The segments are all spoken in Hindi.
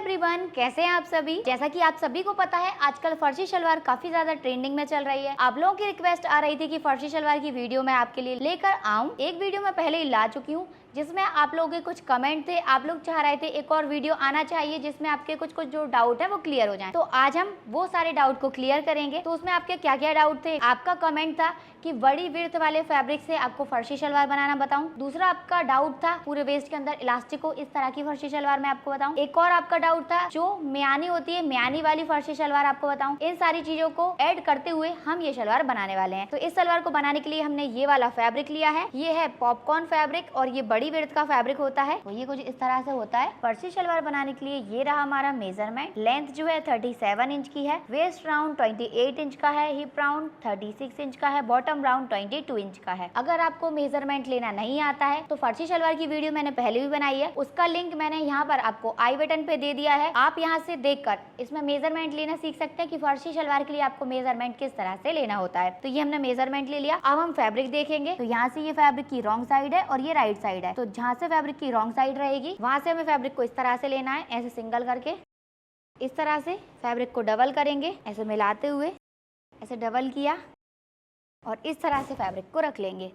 एवरीवन, कैसे हैं आप सभी। जैसा कि आप सभी को पता है आजकल फर्जी शलवार काफी ज्यादा ट्रेंडिंग में चल रही है। आप लोगों की रिक्वेस्ट आ रही थी कि फर्जी शलवार की वीडियो मैं आपके लिए लेकर आऊं। एक वीडियो मैं पहले ही ला चुकी हूं जिसमें आप लोगों के कुछ कमेंट थे, आप लोग चाह रहे थे एक और वीडियो आना चाहिए जिसमें आपके कुछ जो डाउट है वो क्लियर हो जाए। तो आज हम वो सारे डाउट को क्लियर करेंगे। तो उसमें आपके क्या क्या डाउट थे। आपका कमेंट था कि बड़ी विड्थ वाले फैब्रिक से आपको फर्शी शलवार बनाना बताऊं। दूसरा आपका डाउट था पूरे वेस्ट के अंदर इलास्टिक हो इस तरह की फर्शी शलवार मैं आपको बताऊं। एक और आपका डाउट था जो म्यानी होती है, म्यानी वाली फर्शी शलवार आपको बताऊं। इन सारी चीजों को ऐड करते हुए हम ये शलवार बनाने वाले हैं। तो इस शलवार को बनाने के लिए हमने ये वाला फैब्रिक लिया है। ये है पॉपकॉर्न फैब्रिक और ये बड़ी विड्थ का फैब्रिक होता है। तो ये कुछ इस तरह से होता है। फर्शी शलवार बनाने के लिए ये रहा हमारा मेजरमेंट। लेंथ जो है 37 इंच की है, वेस्ट राउंड 28 इंच का है, हिप राउंड 36 इंच का है, बॉटम राउंड 22 इंच का है। अगर आपको मेजरमेंट लेना नहीं आता है तो फर्शी शलवार की वीडियो मैंने पहले भी बनाई है, उसका लिंक मैंने यहाँ पर आपको आई बटन पे दे दिया है। आप यहाँ से देखकर इसमें मेजरमेंट लेना सीख सकते हैं कि फर्शी शलवार के लिए आपको मेजरमेंट किस तरह से लेना होता है। तो ये हमने मेजरमेंट ले लिया। अब हम फैब्रिक देखेंगे। तो यहाँ से ये फैब्रिक की रॉन्ग साइड है और ये राइट साइड है। तो जहाँ से फैब्रिक की रॉन्ग साइड रहेगी वहां से हमें फैब्रिक को इस तरह से लेना है, ऐसे सिंगल करके। इस तरह से फैब्रिक को डबल करेंगे, ऐसे मिलाते हुए ऐसे डबल किया और इस तरह से फैब्रिक को रख लेंगे।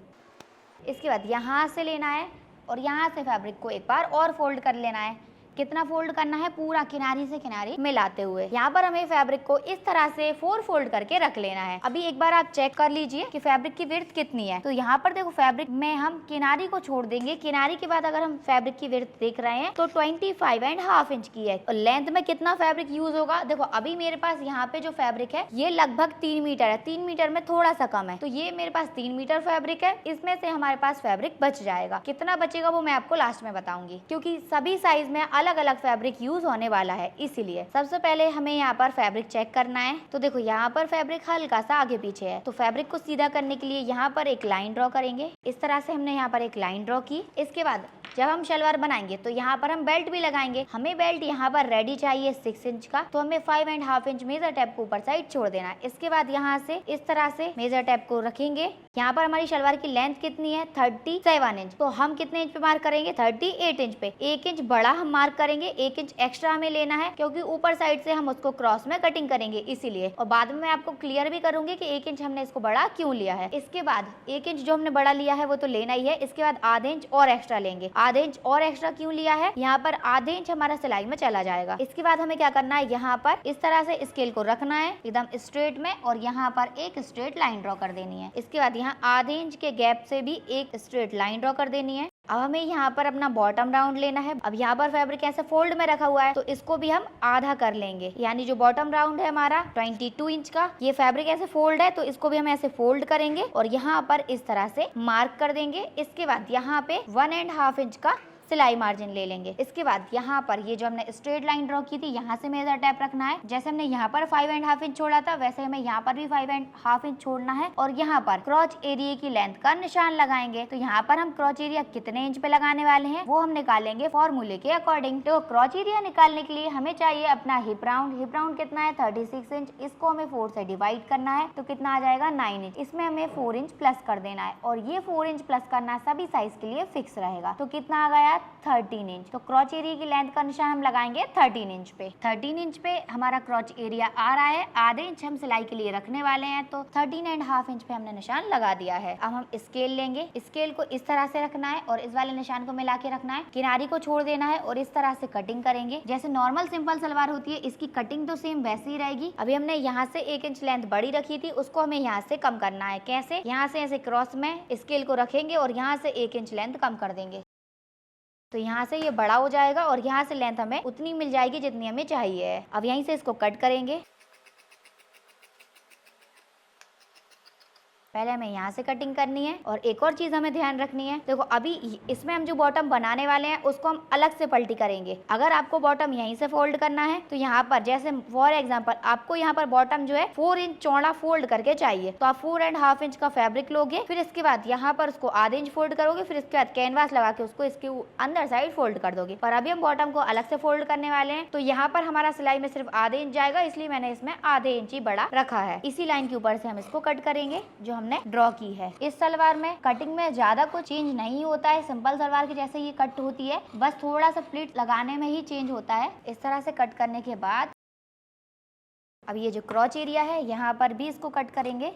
इसके बाद यहाँ से लेना है और यहाँ से फैब्रिक को एक बार और फोल्ड कर लेना है। कितना फोल्ड करना है, पूरा किनारी से किनारी मिलाते हुए। यहाँ पर हमें फैब्रिक को इस तरह से 4 फोल्ड करके रख लेना है। अभी एक बार आप चेक कर लीजिए कि फैब्रिक की विड्थ कितनी है। तो यहाँ पर देखो फैब्रिक में हम किनारी को छोड़ देंगे। किनारी के बाद अगर हम फैब्रिक की विड्थ देख रहे हैं तो 25.5 इंच की है। और लेंथ में कितना फैब्रिक यूज होगा, देखो अभी मेरे पास यहाँ पे जो फैब्रिक है ये लगभग 3 मीटर है। 3 मीटर में थोड़ा सा कम है। तो ये मेरे पास 3 मीटर फैब्रिक है। इसमें से हमारे पास फैब्रिक बच जाएगा। कितना बचेगा वो मैं आपको लास्ट में बताऊंगी, क्योंकि सभी साइज में अलग अलग फैब्रिक यूज होने वाला है। इसीलिए सबसे पहले हमें यहाँ पर फैब्रिक चेक करना है। तो देखो यहाँ पर फैब्रिक हल्का सा आगे पीछे है। तो फैब्रिक को सीधा करने के लिए यहाँ पर एक लाइन ड्रॉ करेंगे। इस तरह से हमने यहाँ पर एक लाइन ड्रॉ की। इसके बाद जब हम शलवार बनाएंगे तो यहाँ पर हम बेल्ट भी लगाएंगे। हमें बेल्ट यहाँ पर रेडी चाहिए 6 इंच का। तो हमें 5.5 इंच मेजर टेप को ऊपर साइड छोड़ देना है। इसके बाद यहाँ से इस तरह से मेजर टेप को रखेंगे। यहाँ पर हमारी शलवार की लेंथ कितनी है, 37 इंच। तो हम कितने इंच पे मार्क करेंगे, 38 इंच पे। 1 इंच बड़ा हम मार्क करेंगे। 1 इंच एक्स्ट्रा हमें लेना है क्योंकि ऊपर साइड से हम उसको क्रॉस में कटिंग करेंगे, इसीलिए। और बाद में मैं आपको क्लियर भी करूंगी कि 1 इंच हमने इसको बड़ा क्यों लिया है। इसके बाद 1 इंच जो हमने बड़ा लिया है वो तो लेना ही है। इसके बाद आधे इंच और एक्स्ट्रा लेंगे। आधे इंच और एक्स्ट्रा क्यों लिया है, यहाँ पर आधे इंच हमारा सिलाई में चला जाएगा। इसके बाद हमें क्या करना है, यहाँ पर इस तरह से स्केल को रखना है एकदम स्ट्रेट में और यहाँ पर एक स्ट्रेट लाइन ड्रॉ कर देनी है। इसके बाद यहाँ आधे इंच के गैप से भी एक स्ट्रेट लाइन ड्रॉ कर देनी है। अब हमें यहाँ पर अपना बॉटम राउंड लेना है। अब यहाँ पर फैब्रिक ऐसे फोल्ड में रखा हुआ है तो इसको भी हम आधा कर लेंगे। यानी जो बॉटम राउंड है हमारा 22 इंच का, ये फैब्रिक ऐसे फोल्ड है तो इसको भी हम ऐसे फोल्ड करेंगे और यहाँ पर इस तरह से मार्क कर देंगे। इसके बाद यहाँ पे 1.5 इंच का सिलाई मार्जिन ले लेंगे। इसके बाद यहाँ पर ये जो हमने स्ट्रेट लाइन ड्रॉ की थी यहाँ से मेजर टेप रखना है। जैसे हमने यहाँ पर 5.5 इंच छोड़ा था वैसे हमें यहाँ पर भी 5.5 इंच छोड़ना है और यहाँ पर क्रॉच एरिया की लेंथ का निशान लगाएंगे। तो यहाँ पर हम क्रॉच एरिया कितने इंच पे लगाने वाले हैं वो हम निकालेंगे फॉर्मूले के अकॉर्डिंग। तो क्रॉच एरिया निकालने के लिए हमें चाहिए अपना हिप राउंड। हिप राउंड कितना है, 36 इंच। इसको हमें 4 से डिवाइड करना है तो कितना आ जाएगा, 9 इंच। इसमें हमें 4 इंच प्लस कर देना है और ये 4 इंच प्लस करना सभी साइज के लिए फिक्स रहेगा। तो कितना आ गया, 13 इंच। तो क्रॉच एरिया की लेंथ का निशान हम लगाएंगे 13 इंच पे। 13 इंच पे हमारा क्रॉच एरिया आ रहा है। आधे इंच हम सिलाई के लिए रखने वाले हैं तो 13.5 इंच पे हमने निशान लगा दिया है। अब हम स्केल लेंगे। स्केल को इस तरह से रखना है और इस वाले निशान को मिला के रखना है। किनारी को छोड़ देना है और इस तरह से कटिंग करेंगे। जैसे नॉर्मल सिंपल सलवार होती है इसकी कटिंग तो सेम वैसी ही रहेगी। अभी हमने यहाँ से 1 इंच लेंथ बड़ी रखी थी, उसको हमें यहाँ से कम करना है। कैसे, यहाँ से ऐसे क्रॉस में स्केल को रखेंगे और यहाँ से 1 इंच लेंथ कम कर देंगे। तो यहाँ से ये बड़ा हो जाएगा और यहाँ से लेंथ हमें उतनी मिल जाएगी जितनी हमें चाहिए। अब यहीं से इसको कट करेंगे। पहले हमें यहाँ से कटिंग करनी है और एक और चीज हमें ध्यान रखनी है। देखो अभी इसमें हम जो बॉटम बनाने वाले हैं उसको हम अलग से पलटी करेंगे। अगर आपको बॉटम यहीं से फोल्ड करना है तो यहाँ पर जैसे फॉर एग्जांपल आपको यहाँ पर बॉटम जो है 4 इंच चौड़ा फोल्ड करके चाहिए तो आप 4.5 इंच का फैब्रिक लोगे। फिर इसके बाद यहाँ पर उसको आधे इंच फोल्ड करोगे। फिर इसके बाद कैनवास लगा के उसको इसके अंदर साइड फोल्ड कर दोगे। पर अभी हम बॉटम को अलग से फोल्ड करने वाले हैं तो यहाँ पर हमारा सिलाई में सिर्फ आधे इंच जाएगा, इसलिए मैंने इसमें आधे इंच ही बड़ा रखा है। इसी लाइन के ऊपर से हम इसको कट करेंगे जो हमने हमने ड्रॉ की है। इस सलवार में कटिंग में ज्यादा कुछ चेंज नहीं होता है, सिंपल सलवार की जैसे ये कट होती है, बस थोड़ा सा प्लीट लगाने में ही चेंज होता है। इस तरह से कट करने के बाद अब ये जो क्रॉच एरिया है यहाँ पर भी इसको कट करेंगे।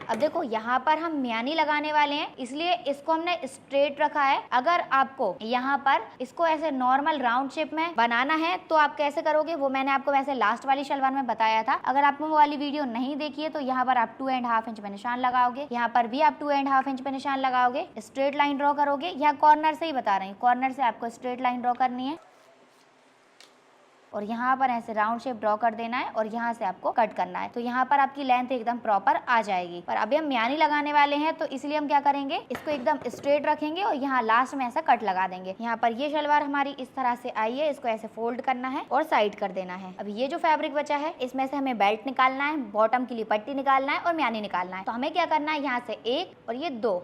अब देखो यहाँ पर हम म्यानी लगाने वाले हैं, इसलिए इसको हमने स्ट्रेट रखा है। अगर आपको यहाँ पर इसको ऐसे नॉर्मल राउंड शेप में बनाना है तो आप कैसे करोगे वो मैंने आपको वैसे लास्ट वाली शलवार में बताया था। अगर आपने वो वाली वीडियो नहीं देखी है तो यहाँ पर आप 2.5 इंच पे निशान लगाओगे, यहाँ पर भी आप 2.5 इंच पे निशान लगाओगे, स्ट्रेट लाइन ड्रॉ करोगे। यहाँ कॉर्नर से ही बता रहे हैं, कॉर्नर से आपको स्ट्रेट लाइन ड्रॉ करनी है और यहाँ पर ऐसे राउंड शेप ड्रॉ कर देना है और यहाँ से आपको कट करना है। तो यहाँ पर आपकी लेंथ एकदम प्रॉपर आ जाएगी। पर अभी हम म्यानी लगाने वाले हैं तो इसलिए हम क्या करेंगे, इसको एकदम स्ट्रेट रखेंगे और यहाँ लास्ट में ऐसा कट लगा देंगे। यहाँ पर ये शलवार हमारी इस तरह से आई है, इसको ऐसे फोल्ड करना है और साइड कर देना है। अब ये जो फैब्रिक बचा है इसमें से हमें बेल्ट निकालना है, बॉटम के लिए पट्टी निकालना है और म्यानी निकालना है। तो हमें क्या करना है, यहाँ से एक और ये दो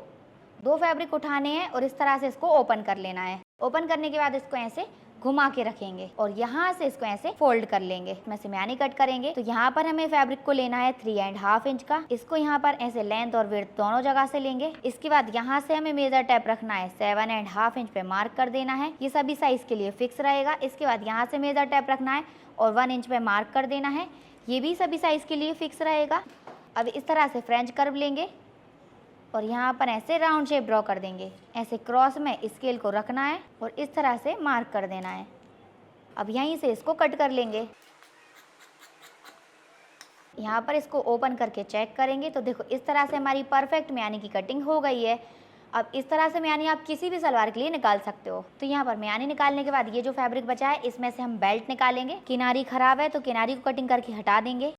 फैब्रिक उठाने हैं और इस तरह से इसको ओपन कर लेना है। ओपन करने के बाद इसको ऐसे घुमा के रखेंगे और यहाँ से इसको ऐसे फोल्ड कर लेंगे। इसमें से म्यानी कट करेंगे। तो यहाँ पर हमें फैब्रिक को लेना है 3.5 इंच का। इसको यहाँ पर ऐसे लेंथ और विड्थ दोनों जगह से लेंगे। इसके बाद यहाँ से हमें मेजर टेप रखना है 7.5 इंच पे मार्क कर देना है। ये सभी साइज के लिए फिक्स रहेगा। इसके बाद यहाँ से मेजर टेप रखना है और 1 इंच पे मार्क कर देना है। ये भी सभी साइज के लिए फिक्स रहेगा। अब इस तरह से फ्रेंच कर्व लेंगे और यहाँ पर ऐसे राउंड शेप ड्रॉ कर देंगे। ऐसे क्रॉस में स्केल को रखना है और इस तरह से मार्क कर देना है। अब यहीं से इसको कट कर लेंगे। यहाँ पर इसको ओपन करके चेक करेंगे तो देखो इस तरह से हमारी परफेक्ट म्यानी की कटिंग हो गई है। अब इस तरह से म्यानी आप किसी भी सलवार के लिए निकाल सकते हो। तो यहाँ पर म्यानी निकालने के बाद ये जो फैब्रिक बचा है इसमें से हम बेल्ट निकालेंगे। किनारी खराब है तो किनारी को कटिंग करके हटा देंगे।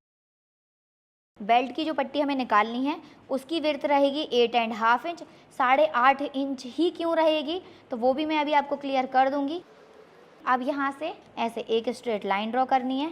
बेल्ट की जो पट्टी हमें निकालनी है उसकी विड्थ रहेगी 8.5 इंच। 8.5 इंच ही क्यों रहेगी तो वो भी मैं अभी आपको क्लियर कर दूंगी। अब यहाँ से ऐसे एक स्ट्रेट लाइन ड्रॉ करनी है।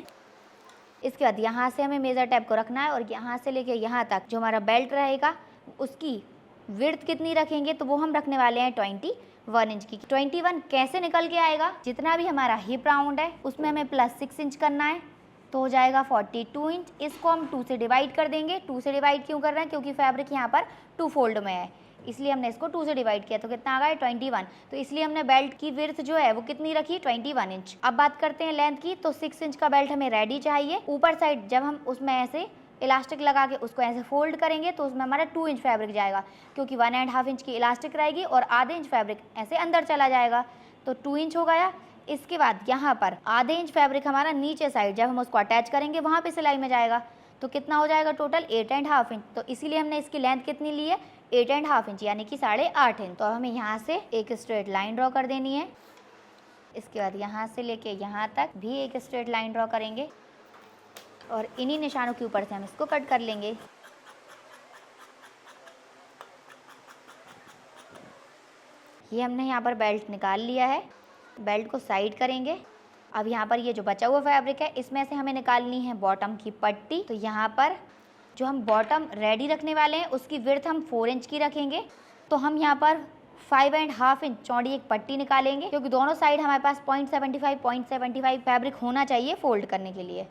इसके बाद यहाँ से हमें मेजर टेप को रखना है और यहाँ से लेके यहाँ तक जो हमारा बेल्ट रहेगा उसकी विड्थ कितनी रखेंगे तो वो हम रखने वाले हैं 21 इंच की। 21 कैसे निकल के आएगा, जितना भी हमारा हिप राउंड है उसमें हमें +6 इंच करना है तो हो जाएगा 42 इंच। इसको हम 2 से डिवाइड कर देंगे। 2 से डिवाइड क्यों कर रहे हैं, क्योंकि फैब्रिक यहाँ पर 2 फोल्ड में है, इसलिए हमने इसको 2 से डिवाइड किया। तो कितना आ गया 21। तो इसलिए हमने बेल्ट की विड्थ जो है वो कितनी रखी 21 इंच। अब बात करते हैं लेंथ की। तो 6 इंच का बेल्ट हमें रेडी चाहिए। ऊपर साइड जब हम उसमें ऐसे इलास्टिक लगा के उसको ऐसे फोल्ड करेंगे तो उसमें हमारा 2 इंच फैब्रिक जाएगा, क्योंकि 1.5 इंच की इलास्टिक रहेगी और आधे इंच फैब्रिक ऐसे अंदर चला जाएगा। तो 2 इंच हो गया। इसके बाद यहाँ पर आधे इंच फैब्रिक हमारा नीचे साइड जब हम उसको अटैच करेंगे वहाँ पे सिलाई में जाएगा। तो कितना हो जाएगा टोटल 8.5 इंच। तो इसीलिए हमने इसकी लेंथ कितनी ली है 8.5 इंच, यानी कि 8.5 इंच। तो हमें यहाँ से एक स्ट्रेट लाइन ड्रॉ कर देनी है। इसके बाद यहाँ से लेके यहाँ तक भी एक स्ट्रेट लाइन ड्रॉ करेंगे और इन्हीं निशानों के ऊपर से हम इसको कट कर लेंगे। ये हमने यहाँ पर बेल्ट निकाल लिया है। बेल्ट को साइड करेंगे। अब यहाँ पर ये जो बचा हुआ फैब्रिक है इसमें से हमें निकालनी है बॉटम की पट्टी। तो यहाँ पर जो हम बॉटम रेडी रखने वाले हैं उसकी विड्थ हम 4 इंच की रखेंगे। तो हम यहाँ पर 5.5 इंच चौड़ी एक पट्टी निकालेंगे, क्योंकि दोनों साइड हमारे पास 0.75 फैब्रिक होना चाहिए फोल्ड करने के लिए।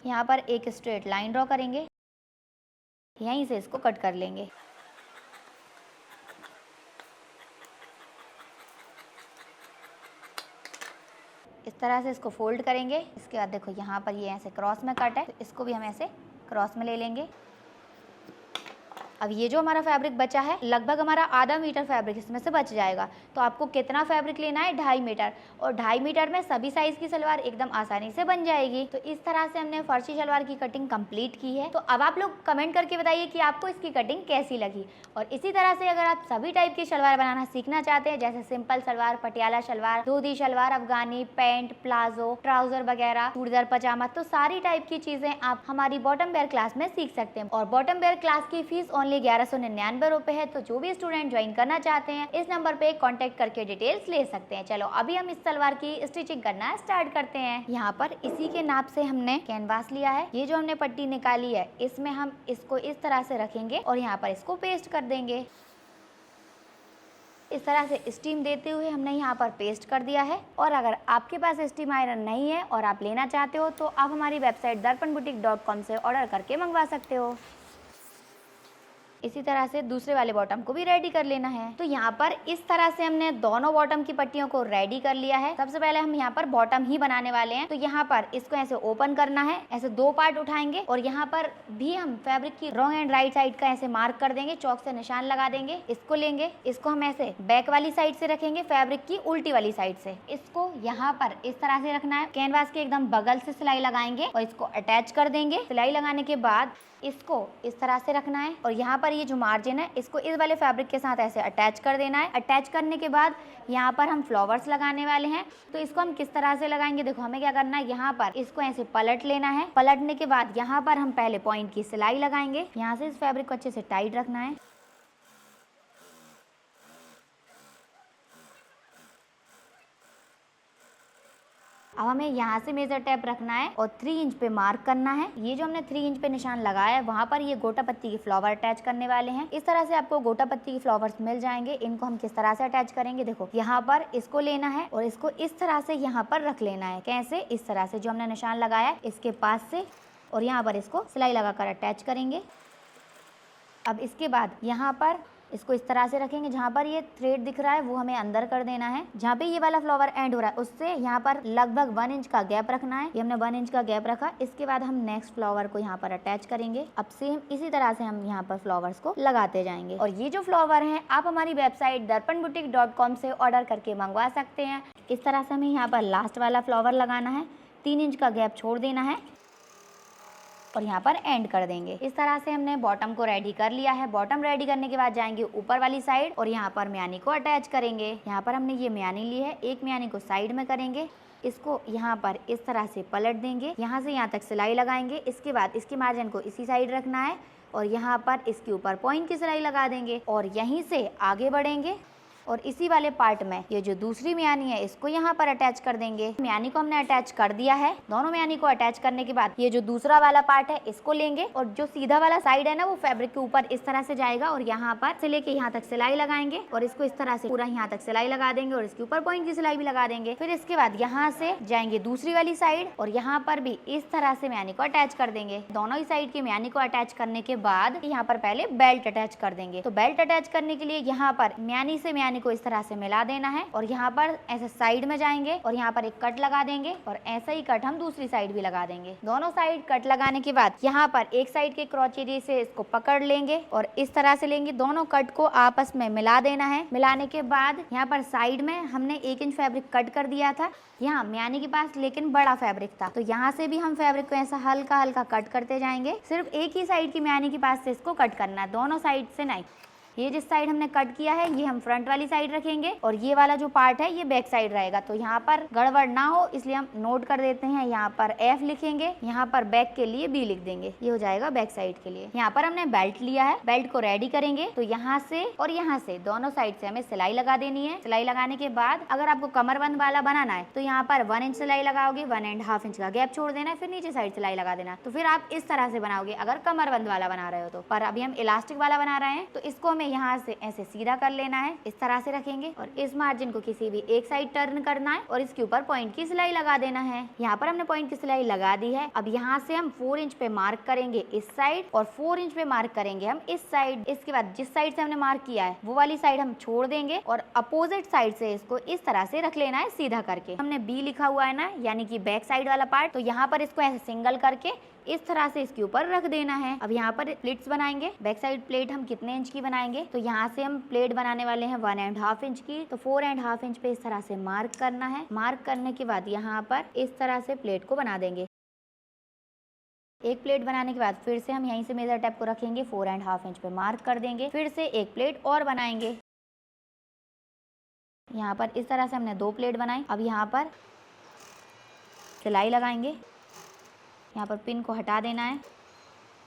यहाँ पर एक स्ट्रेट लाइन ड्रॉ करेंगे, यहीं से इसको कट कर लेंगे। इस तरह से इसको फोल्ड करेंगे। इसके बाद देखो यहाँ पर ये ऐसे क्रॉस में कट है, तो इसको भी हम ऐसे क्रॉस में ले लेंगे। अब ये जो हमारा फैब्रिक बचा है लगभग हमारा आधा मीटर फैब्रिक इसमें से बच जाएगा। तो आपको कितना फैब्रिक लेना है 2.5 मीटर, और 2.5 मीटर में सभी साइज की सलवार एकदम आसानी से बन जाएगी। तो इस तरह से हमने फर्शी सलवार की कटिंग कंप्लीट की है। तो अब आप लोग कमेंट करके बताइए कि आपको इसकी कटिंग कैसी लगी। और इसी तरह से अगर आप सभी टाइप की सलवार बनाना सीखना चाहते हैं, जैसे सिंपल सलवार, पटियाला सलवार, धोती सलवार, अफगानी, पैंट, प्लाजो, ट्राउजर वगैरह, चूड़ीदार पजामा, तो सारी टाइप की चीजें आप हमारी बॉटम वेयर क्लास में सीख सकते हैं। और बॉटम वेयर क्लास की फीस ओनली 1199 रुपए है। तो जो भी स्टूडेंट ज्वाइन करना चाहते हैं इस नंबर पे कांटेक्ट करके डिटेल्स ले सकते हैं। चलो अभी हम इस सलवार की स्टिचिंग करना स्टार्ट करते हैं। यहाँ पर इसी के नाप से हमने कैनवास लिया है। ये जो हमने पट्टी निकाली है इसमें हम इसको इस तरह से रखेंगे और यहाँ पर इसको पेस्ट कर देंगे। इस तरह से स्टीम देते हुए हमने यहाँ पर पेस्ट कर दिया है। और अगर आपके पास स्टीम आयरन नहीं है और आप लेना चाहते हो तो आप हमारी वेबसाइट darpanboutique.com से ऑर्डर करके मंगवा सकते हो। इसी तरह से दूसरे वाले बॉटम को भी रेडी कर लेना है। तो यहाँ पर इस तरह से हमने दोनों बॉटम की पट्टियों को रेडी कर लिया है। सबसे पहले हम यहाँ पर बॉटम ही बनाने वाले हैं। तो यहाँ पर इसको ऐसे ओपन करना है, ऐसे दो पार्ट उठाएंगे और यहाँ पर भी हम फैब्रिक की रॉन्ग एंड राइट साइड का ऐसे मार्क कर देंगे, चौक से निशान लगा देंगे। इसको लेंगे, इसको हम ऐसे बैक वाली साइड से रखेंगे, फैब्रिक की उल्टी वाली साइड से। इसको यहाँ पर इस तरह से रखना है, कैनवास के एकदम बगल से सिलाई लगाएंगे और इसको अटैच कर देंगे। सिलाई लगाने के बाद इसको इस तरह से रखना है और यहाँ पर ये जो मार्जिन है इसको इस वाले फैब्रिक के साथ ऐसे अटैच कर देना है। अटैच करने के बाद यहाँ पर हम फ्लावर्स लगाने वाले हैं। तो इसको हम किस तरह से लगाएंगे, देखो हमें क्या करना है, यहाँ पर इसको ऐसे पलट लेना है। पलटने के बाद यहाँ पर हम पहले पॉइंट की सिलाई लगाएंगे। यहाँ से इस फैब्रिक को अच्छे से टाइट रखना है। अब हमें यहाँ से मेजर टेप रखना है और 3 इंच पे मार्क करना है। ये जो हमने 3 इंच पे निशान लगाया है वहाँ पर ये गोटा पत्ती की फ्लावर अटैच करने वाले हैं। इस तरह से आपको गोटा पत्ती की फ्लावर्स मिल जाएंगे। इनको हम किस तरह से अटैच करेंगे, देखो यहाँ पर इसको लेना है और इसको इस तरह से यहाँ पर रख लेना है। कैसे, इस तरह से जो हमने निशान लगाया है इसके पास से और यहाँ पर इसको सिलाई लगाकर अटैच करेंगे। अब इसके बाद यहाँ पर इसको इस तरह से रखेंगे, जहाँ पर ये थ्रेड दिख रहा है वो हमें अंदर कर देना है। जहाँ पे ये वाला फ्लावर एंड हो रहा है उससे यहाँ पर लगभग 1 इंच का गैप रखना है। ये हमने 1 इंच का गैप रखा। इसके बाद हम नेक्स्ट फ्लावर को यहाँ पर अटैच करेंगे। अब सेम इसी तरह से हम यहाँ पर फ्लावर्स को लगाते जाएंगे। और ये जो फ्लावर है आप हमारी वेबसाइट darpanboutique.com से ऑर्डर करके मंगवा सकते हैं। इस तरह से हमें यहाँ पर लास्ट वाला फ्लावर लगाना है, 3 इंच का गैप छोड़ देना है और यहाँ पर एंड कर देंगे। इस तरह से हमने बॉटम को रेडी कर लिया है। बॉटम रेडी करने के बाद जाएंगे ऊपर वाली साइड और यहाँ पर म्यानी को अटैच करेंगे। यहाँ पर हमने ये म्यानी ली है, एक म्यानी को साइड में करेंगे, इसको यहाँ पर इस तरह से पलट देंगे, यहाँ से यहाँ तक सिलाई लगाएंगे। इसके बाद इसके मार्जिन को इसी साइड रखना है और यहाँ पर इसके ऊपर पॉइंट की सिलाई लगा देंगे और यहीं से आगे बढ़ेंगे और इसी वाले पार्ट में ये जो दूसरी म्यानी है इसको यहाँ पर अटैच कर देंगे। म्यानी को हमने अटैच कर दिया है। दोनों म्यानी को अटैच करने के बाद ये जो दूसरा वाला पार्ट है इसको लेंगे और जो सीधा वाला साइड है ना वो फैब्रिक के ऊपर इस तरह से जाएगा और यहाँ पर से लेके यहाँ तक सिलाई लगाएंगे और इसको इस तरह से पूरा यहाँ तक सिलाई लगा देंगे और इसके ऊपर पॉइंट की सिलाई भी लगा देंगे। फिर इसके बाद यहाँ से जाएंगे दूसरी वाली साइड और यहाँ पर भी इस तरह से म्यानी को अटैच कर देंगे। दोनों ही साइड की म्यानी को अटैच करने के बाद यहाँ पर पहले बेल्ट अटैच कर देंगे। तो बेल्ट अटैच करने के लिए यहाँ पर म्यानी से म्यानी को इस तरह से मिला देना है और यहाँ पर ऐसे साइड में जाएंगे और यहाँ पर एक कट लगा देंगे और ऐसा ही कट हम दूसरी साइड भी लगा देंगे। दोनों साइड कट लगाने के बाद यहाँ पर एक साइड के क्रॉचेरी से इसको पकड़ लेंगे और इस तरह से लेंगे, दोनों कट को आपस में मिला देना है। मिलाने के बाद यहाँ पर साइड में हमने 1 इंच फैब्रिक कट कर दिया था यहाँ म्यानी के पास, लेकिन बड़ा फैब्रिक था तो यहाँ से भी हम फैब्रिक को ऐसा हल्का हल्का कट करते जाएंगे। सिर्फ एक ही साइड की म्यानी के पास से इसको कट करना है, दोनों साइड से नहीं। ये जिस साइड हमने कट किया है ये हम फ्रंट वाली साइड रखेंगे और ये वाला जो पार्ट है ये बैक साइड रहेगा। तो यहाँ पर गड़बड़ ना हो इसलिए हम नोट कर देते हैं, यहाँ पर F लिखेंगे, यहाँ पर बैक के लिए B लिख देंगे, ये हो जाएगा बैक साइड के लिए। यहाँ पर हमने बेल्ट लिया है, बेल्ट को रेडी करेंगे। तो यहाँ से और यहाँ से दोनों साइड से हमें सिलाई लगा देनी है। सिलाई लगाने के बाद अगर आपको कमरबंद वाला बनाना है तो यहाँ पर 1 इंच सिलाई लगाओगे, 1.5 इंच का गैप छोड़ देना है, फिर नीचे साइड सिलाई लगा देना। तो फिर आप इस तरह से बनाओगे अगर कमरबंद वाला बना रहे हो तो। पर अभी हम इलास्टिक वाला बना रहे हैं तो इसको हमें यहाँ से ऐसे सीधा कर लेना है, इस तरह से रखेंगे और इस मार्जिन को किसी भी एक साइड टर्न करना है और इसके ऊपर पॉइंट की सिलाई लगा देना है। यहाँ पर हमने पॉइंट की सिलाई लगा दी है। अब यहाँ से हम 4 इंच पे मार्क करेंगे इस साइड और 4 इंच पे मार्क करेंगे हम इस साइड। इसके बाद जिस साइड से हमने मार्क किया है वो वाली साइड हम छोड़ देंगे और अपोजिट साइड से इसको इस तरह से रख लेना है सीधा करके। हमने B लिखा हुआ है ना, यानी कि बैक साइड वाला पार्ट, तो यहाँ पर इसको ऐसे सिंगल करके इस तरह से इसके ऊपर रख देना है। अब यहाँ पर प्लेट्स बनाएंगे। बैक साइड प्लेट हम कितने इंच की बनाएंगे, तो यहाँ से हम प्लेट बनाने वाले हैं 1.5 इंच की। तो 4.5 इंच पे इस तरह से मार्क करना है। मार्क करने के बाद यहाँ पर इस तरह से प्लेट को बना देंगे। एक प्लेट बनाने के बाद फिर से हम यहीं से मेजर टेप को रखेंगे, 4.5 इंच पे मार्क कर देंगे। फिर से एक प्लेट और बनाएंगे। यहाँ पर इस तरह से हमने 2 प्लेट बनाई। अब यहाँ पर सिलाई लगाएंगे। यहाँ पर पिन को हटा देना है।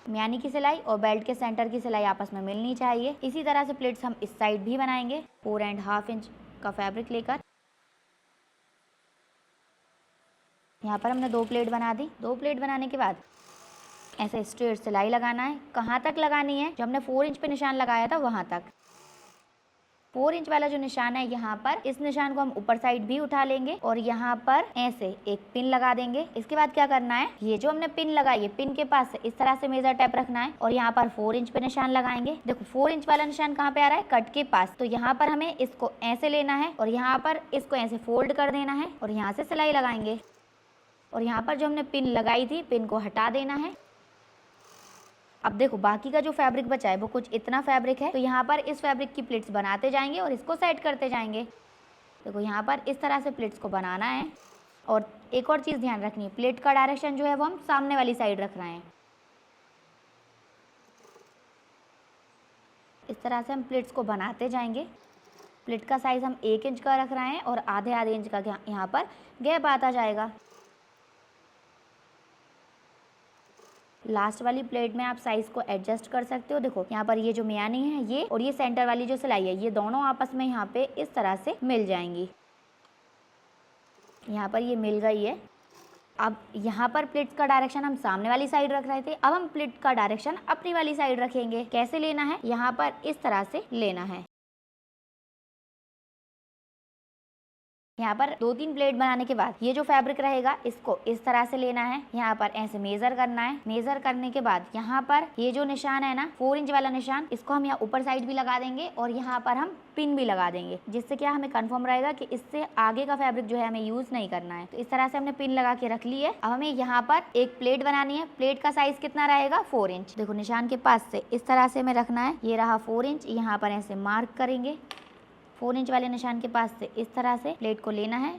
म्यानी की सिलाई और बेल्ट के सेंटर की सिलाई आपस में मिलनी चाहिए। इसी तरह से प्लेट्स हम इस साइड भी बनाएंगे 4.5 इंच का फैब्रिक लेकर। यहाँ पर हमने 2 प्लेट बना दी। 2 प्लेट बनाने के बाद ऐसे स्ट्रेट सिलाई लगाना है। कहाँ तक लगानी है, जो हमने 4 इंच पे निशान लगाया था वहाँ तक। 4 इंच वाला जो निशान है यहाँ पर, इस निशान को हम ऊपर साइड भी उठा लेंगे और यहाँ पर ऐसे एक पिन लगा देंगे। इसके बाद क्या करना है, ये जो हमने पिन लगाई है, पिन के पास से इस तरह से मेजर टेप रखना है और यहाँ पर 4 इंच पे निशान लगाएंगे। देखो 4 इंच वाला निशान कहाँ पे आ रहा है, कट के पास। तो यहाँ पर हमें इसको ऐसे लेना है और यहाँ पर इसको ऐसे फोल्ड कर देना है और यहाँ से सिलाई लगाएंगे और यहाँ पर जो हमने पिन लगाई थी, पिन को हटा देना है। अब देखो बाकी का जो फैब्रिक बचा है वो कुछ इतना फैब्रिक है, तो यहाँ पर इस फैब्रिक की प्लेट्स बनाते जाएंगे और इसको सेट करते जाएंगे। देखो यहाँ पर इस तरह से प्लेट्स को बनाना है। और एक और चीज़ ध्यान रखनी है, प्लेट का डायरेक्शन जो है वो हम सामने वाली साइड रख रहे हैं। इस तरह से हम प्लेट्स को बनाते जाएंगे। प्लेट का साइज़ हम 1 इंच का रख रहे हैं और आधे आधे इंच का यहाँ पर गैप आता जाएगा। लास्ट वाली प्लेट में आप साइज को एडजस्ट कर सकते हो। देखो यहाँ पर ये जो मियानी है ये और ये सेंटर वाली जो सिलाई है, ये दोनों आपस में यहाँ पे इस तरह से मिल जाएंगी। यहाँ पर ये मिल गई है। अब यहाँ पर प्लेट्स का डायरेक्शन हम सामने वाली साइड रख रहे थे, अब हम प्लेट का डायरेक्शन अपनी वाली साइड रखेंगे। कैसे लेना है, यहाँ पर इस तरह से लेना है। यहाँ पर 2-3 प्लेट बनाने के बाद ये जो फैब्रिक रहेगा इसको इस तरह से लेना है। यहाँ पर ऐसे मेजर करना है। मेजर करने के बाद यहाँ पर ये जो निशान है ना, 4 इंच वाला निशान, इसको हम यहाँ ऊपर साइड भी लगा देंगे और यहाँ पर हम पिन भी लगा देंगे, जिससे क्या हमें कंफर्म रहेगा कि इससे आगे का फैब्रिक जो है हमें यूज नहीं करना है। तो इस तरह से हमने पिन लगा के रख ली है। अब हमें यहाँ पर एक प्लेट बनानी है। प्लेट का साइज कितना रहेगा, 4 इंच। देखो निशान के पास से इस तरह से हमें रखना है। ये रहा 4 इंच। यहाँ पर ऐसे मार्क करेंगे। 4 इंच वाले निशान के पास से इस तरह से प्लेट को लेना है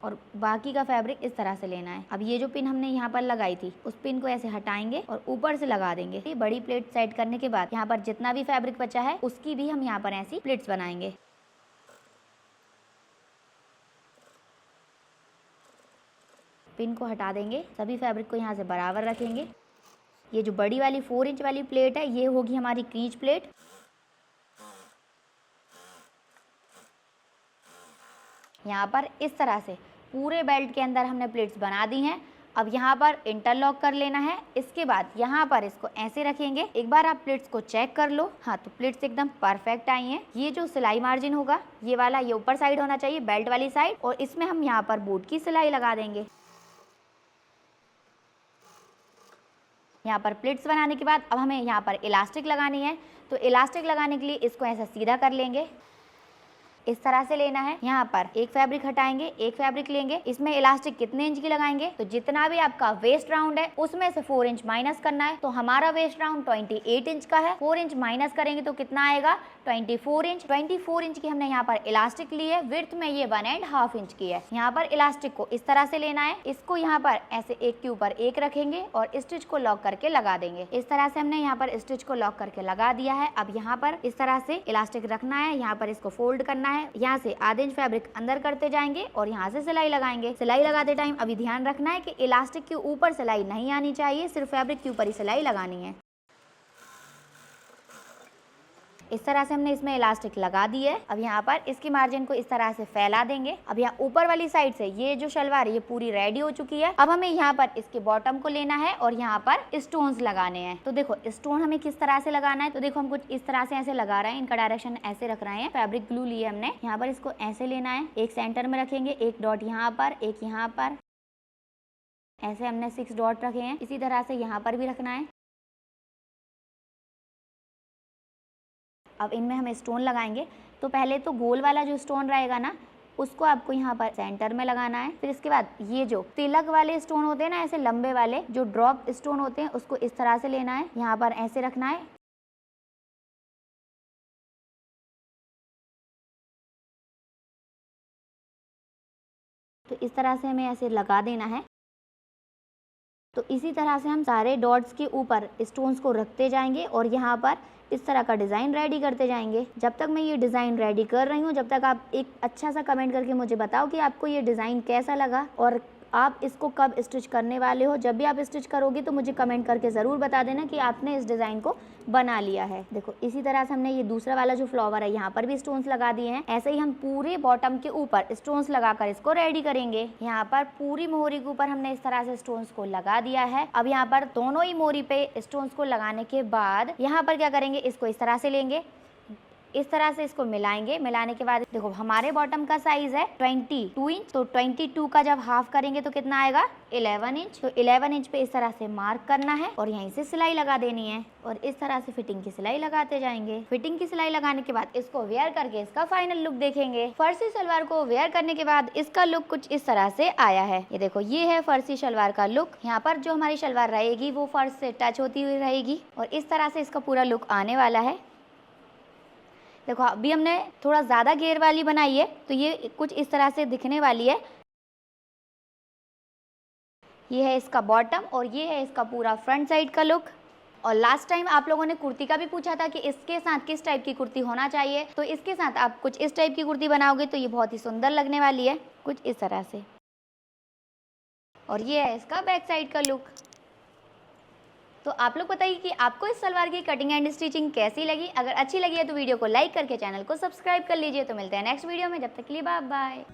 और बाकी का फैब्रिक इस तरह से लेना है। अब ये जो पिन हमने यहाँ पर लगाई थी, उस पिन को ऐसे हटाएंगे और ऊपर से लगा देंगे। ये बड़ी प्लेट सेट करने के बाद यहाँ पर जितना भी फैब्रिक बचा है उसकी भी हम यहाँ पर ऐसी प्लेट्स बनाएंगे। पिन को हटा देंगे, सभी फैब्रिक को यहाँ से बराबर रखेंगे। ये जो बड़ी वाली 4 इंच वाली प्लेट है ये होगी हमारी क्रीज प्लेट। यहाँ पर इस तरह से पूरे बेल्ट के अंदर हमने प्लेट्स बना दी हैं। अब यहाँ पर इंटरलॉक कर लेना है। इसके बाद यहाँ पर इसको ऐसे रखेंगे। एक बार आप प्लेट्स को चेक कर लो। हाँ, तो प्लेट्स एकदम परफेक्ट आई हैं। ये जो सिलाई मार्जिन होगा ये वाला, ये ऊपर साइड होना चाहिए, बेल्ट वाली साइड, और इसमें हम यहाँ पर बोट की सिलाई लगा देंगे। यहाँ पर प्लेट्स बनाने के बाद अब हमें यहाँ पर इलास्टिक लगानी है। तो इलास्टिक लगाने के लिए इसको ऐसा सीधा कर लेंगे, इस तरह से लेना है। यहाँ पर एक फैब्रिक हटाएंगे, एक फैब्रिक लेंगे। इसमें इलास्टिक कितने इंच की लगाएंगे, तो जितना भी आपका वेस्ट राउंड है उसमें से 4 इंच माइनस करना है। तो हमारा वेस्ट राउंड 28 इंच का है, 4 इंच माइनस करेंगे तो कितना आएगा, 24 इंच। 24 इंच की हमने यहाँ पर इलास्टिक ली है। विड्थ में ये 1.5 इंच की है। यहाँ पर इलास्टिक को इस तरह से लेना है। इसको यहाँ पर ऐसे एक के ऊपर एक रखेंगे और स्टिच को लॉक करके लगा देंगे। इस तरह से हमने यहाँ पर स्टिच को लॉक करके लगा दिया है। अब यहाँ पर इस तरह से इलास्टिक रखना है। यहाँ पर इसको फोल्ड करना है। यहाँ से आधे इंच फैब्रिक अंदर करते जाएंगे और यहाँ से सिलाई लगाएंगे। सिलाई लगाते टाइम अभी ध्यान रखना है कि इलास्टिक के ऊपर सिलाई नहीं आनी चाहिए, सिर्फ फैब्रिक के ऊपर ही सिलाई लगानी है। इस तरह से हमने इसमें इलास्टिक लगा दी है। अब यहाँ पर इसकी मार्जिन को इस तरह से फैला देंगे। अब यहाँ ऊपर वाली साइड से ये जो शलवार है ये पूरी रेडी हो चुकी है। अब हमें यहाँ पर इसके बॉटम को लेना है और यहाँ पर स्टोन्स लगाने हैं। तो देखो स्टोन हमें किस तरह से लगाना है, तो देखो हम कुछ इस तरह से ऐसे लगा रहे हैं। इनका डायरेक्शन ऐसे रख रहे हैं। फैब्रिक ग्लू लिए हमने। यहाँ पर इसको ऐसे लेना है, एक सेंटर में रखेंगे, एक डॉट यहाँ पर, एक यहाँ पर, ऐसे हमने 6 डॉट रखे हैं। इसी तरह से यहाँ पर भी रखना है। अब इनमें हम स्टोन लगाएंगे। तो पहले तो गोल वाला जो स्टोन रहेगा ना, उसको आपको यहाँ पर सेंटर में लगाना है। फिर इसके बाद ये जो तिलक वाले स्टोन होते हैं ना, ऐसे लंबे वाले जो ड्रॉप स्टोन होते हैं, उसको इस तरह से लेना है। यहाँ पर ऐसे रखना है। तो इस तरह से हमें ऐसे लगा देना है। तो इसी तरह से हम सारे डॉट्स के ऊपर स्टोन्स को रखते जाएंगे और यहाँ पर इस तरह का डिज़ाइन रेडी करते जाएंगे। जब तक मैं ये डिज़ाइन रेडी कर रही हूँ, जब तक आप एक अच्छा सा कमेंट करके मुझे बताओ कि आपको ये डिज़ाइन कैसा लगा और आप इसको कब स्टिच करने वाले हो। जब भी आप स्टिच करोगे तो मुझे कमेंट करके ज़रूर बता देना कि आपने इस डिज़ाइन को बना लिया है। देखो इसी तरह से हमने ये दूसरा वाला जो फ्लावर है यहाँ पर भी स्टोन्स लगा दिए हैं। ऐसे ही हम पूरे बॉटम के ऊपर स्टोन्स लगाकर इसको रेडी करेंगे। यहाँ पर पूरी मोहरी के ऊपर हमने इस तरह से स्टोन्स को लगा दिया है। अब यहाँ पर दोनों ही मोहरी पे स्टोन्स को लगाने के बाद यहाँ पर क्या करेंगे, इसको इस तरह से लेंगे, इस तरह से इसको मिलाएंगे। मिलाने के बाद देखो हमारे बॉटम का साइज है 22 इंच, तो 22 का जब हाफ करेंगे तो कितना आएगा 11 इंच। तो 11 इंच पे इस तरह से मार्क करना है और यहीं से सिलाई लगा देनी है और इस तरह से फिटिंग की सिलाई लगाते जाएंगे। फिटिंग की सिलाई लगाने के बाद इसको वेयर करके इसका फाइनल लुक देखेंगे। फर्सी सलवार को वेयर करने के बाद इसका लुक कुछ इस तरह से आया है। ये देखो ये है फर्सी सलवार का लुक। यहाँ पर जो हमारी सलवार रहेगी वो फर्श से टच होती हुई रहेगी और इस तरह से इसका पूरा लुक आने वाला है। देखो अभी हमने थोड़ा ज्यादा घेर वाली बनाई है तो ये कुछ इस तरह से दिखने वाली है। ये है इसका बॉटम और ये है इसका पूरा फ्रंट साइड का लुक। और लास्ट टाइम आप लोगों ने कुर्ती का भी पूछा था कि इसके साथ किस टाइप की कुर्ती होना चाहिए, तो इसके साथ आप कुछ इस टाइप की कुर्ती बनाओगे तो ये बहुत ही सुंदर लगने वाली है, कुछ इस तरह से। और ये है इसका बैक साइड का लुक। तो आप लोग बताइए कि आपको इस सलवार की कटिंग एंड स्टिचिंग कैसी लगी। अगर अच्छी लगी है तो वीडियो को लाइक करके चैनल को सब्सक्राइब कर लीजिए। तो मिलते हैं नेक्स्ट वीडियो में, जब तक के लिए बाय बाय।